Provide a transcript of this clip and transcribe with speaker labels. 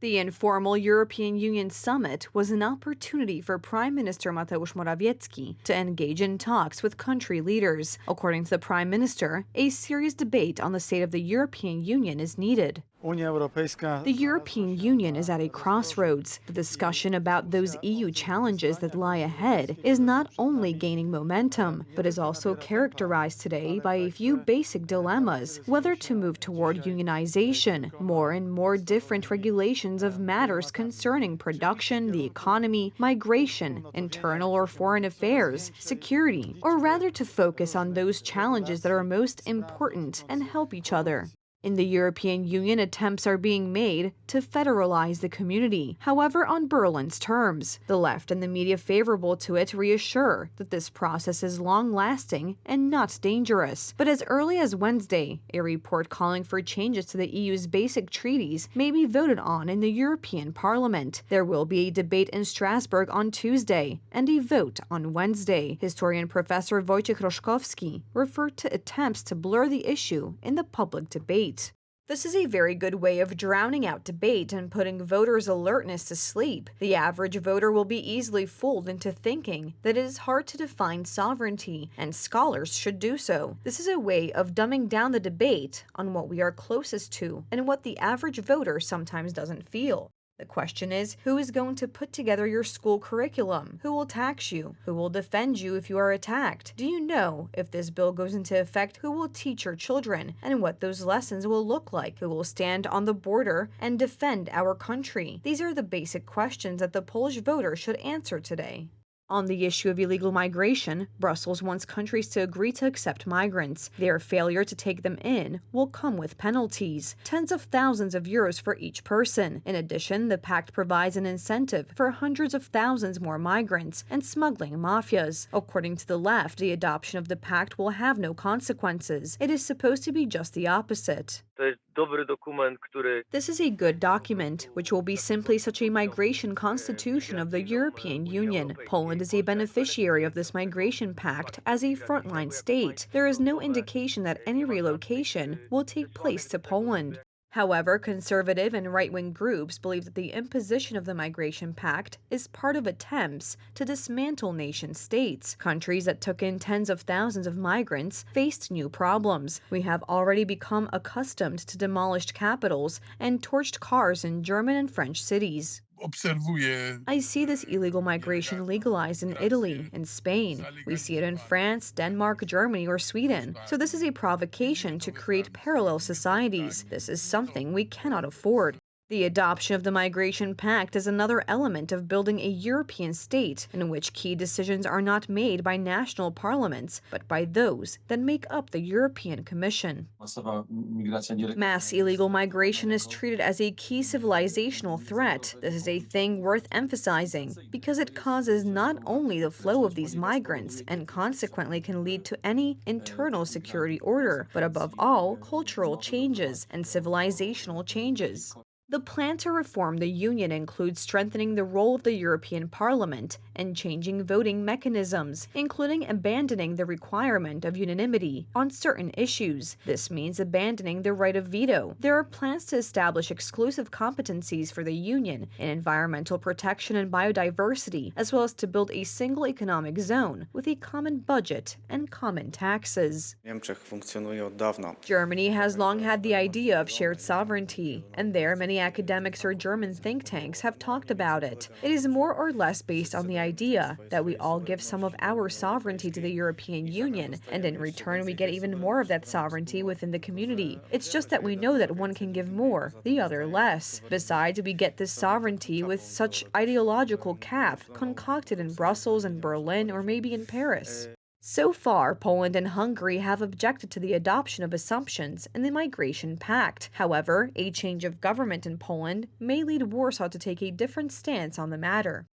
Speaker 1: The informal European Union summit was an opportunity for Prime Minister Mateusz Morawiecki to engage in talks with country leaders. According to the Prime Minister, a serious debate on the state of the European Union is needed. The European Union is at a crossroads. The discussion about those EU challenges that lie ahead is not only gaining momentum, but is also characterized today by a few basic dilemmas: whether to move toward unionization, more and more different regulations of matters concerning production, the economy, migration, internal or foreign affairs, security, or rather to focus on those challenges that are most important and help each other. In the European Union, attempts are being made to federalize the community, however on Berlin's terms. The left and the media favorable to it reassure that this process is long-lasting and not dangerous. But as early as Wednesday, a report calling for changes to the EU's basic treaties may be voted on in the European Parliament. There will be a debate in Strasbourg on Tuesday and a vote on Wednesday. Historian Professor Wojciech Roszkowski referred to attempts to blur the issue in the public debate. This is a very good way of drowning out debate and putting voters' alertness to sleep. The average voter will be easily fooled into thinking that it is hard to define sovereignty, and scholars should do so. This is a way of dumbing down the debate on what we are closest to and what the average voter sometimes doesn't feel. The question is, who is going to put together your school curriculum? Who will tax you? Who will defend you if you are attacked? Do you know, if this bill goes into effect, who will teach your children and what those lessons will look like? Who will stand on the border and defend our country? These are the basic questions that the Polish voter should answer today. On the issue of illegal migration, Brussels wants countries to agree to accept migrants. Their failure to take them in will come with penalties, tens of thousands of euros for each person. In addition, the pact provides an incentive for hundreds of thousands more migrants and smuggling mafias. According to the left, the adoption of the pact will have no consequences. It is supposed to be just the opposite. This is a good document, which will be simply such a migration constitution of the European Union. Poland is a beneficiary of this migration pact as a frontline state. There is no indication that any relocation will take place to Poland. However, conservative and right-wing groups believe that the imposition of the migration pact is part of attempts to dismantle nation-states. Countries that took in tens of thousands of migrants faced new problems. We have already become accustomed to demolished capitals and torched cars in German and French cities. I see this illegal migration legalized in Italy and Spain. We see it in France, Denmark, Germany, or Sweden. So this is a provocation to create parallel societies. This is something we cannot afford. The adoption of the Migration Pact is another element of building a European state in which key decisions are not made by national parliaments, but by those that make up the European Commission. Mass illegal migration is treated as a key civilizational threat. This is a thing worth emphasizing because it causes not only the flow of these migrants and consequently can lead to any internal security order, but above all, cultural changes and civilizational changes. The plan to reform the Union includes strengthening the role of the European Parliament and changing voting mechanisms, including abandoning the requirement of unanimity on certain issues. This means abandoning the right of veto. There are plans to establish exclusive competencies for the Union in environmental protection and biodiversity, as well as to build a single economic zone with a common budget and common taxes. Germany has long had the idea of shared sovereignty, and there many academics or German think tanks have talked about it. It is more or less based on the idea that we all give some of our sovereignty to the European Union, and in return we get even more of that sovereignty within the community. It's just that we know that one can give more, the other less. Besides, we get this sovereignty with such ideological cap concocted in Brussels and Berlin or maybe in Paris. So far, Poland and Hungary have objected to the adoption of assumptions in the Migration Pact. However, a change of government in Poland may lead Warsaw to take a different stance on the matter.